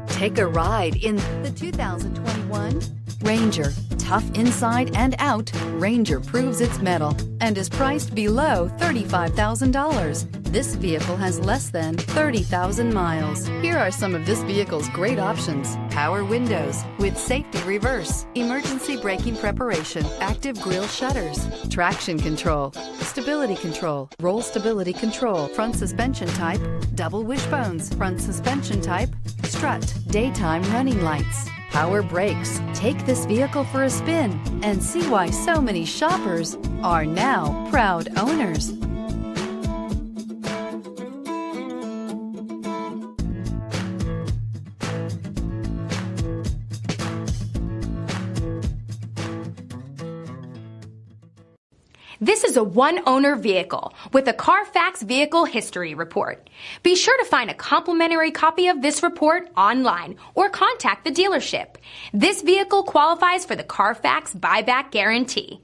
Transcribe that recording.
Take a ride in the 2021 Ranger. Tough inside and out, Ranger proves its mettle and is priced below $35,000. This vehicle has less than 30,000 miles. Here are some of this vehicle's great options: power windows with safety reverse, emergency braking preparation, active grille shutters, traction control, stability control, roll stability control, front suspension type, double wishbones, front suspension type, strut, daytime running lights, power brakes. Take this vehicle for a spin and see why so many shoppers are now proud owners. This is a one-owner vehicle with a Carfax Vehicle History Report. Be sure to find a complimentary copy of this report online or contact the dealership. This vehicle qualifies for the Carfax Buyback Guarantee.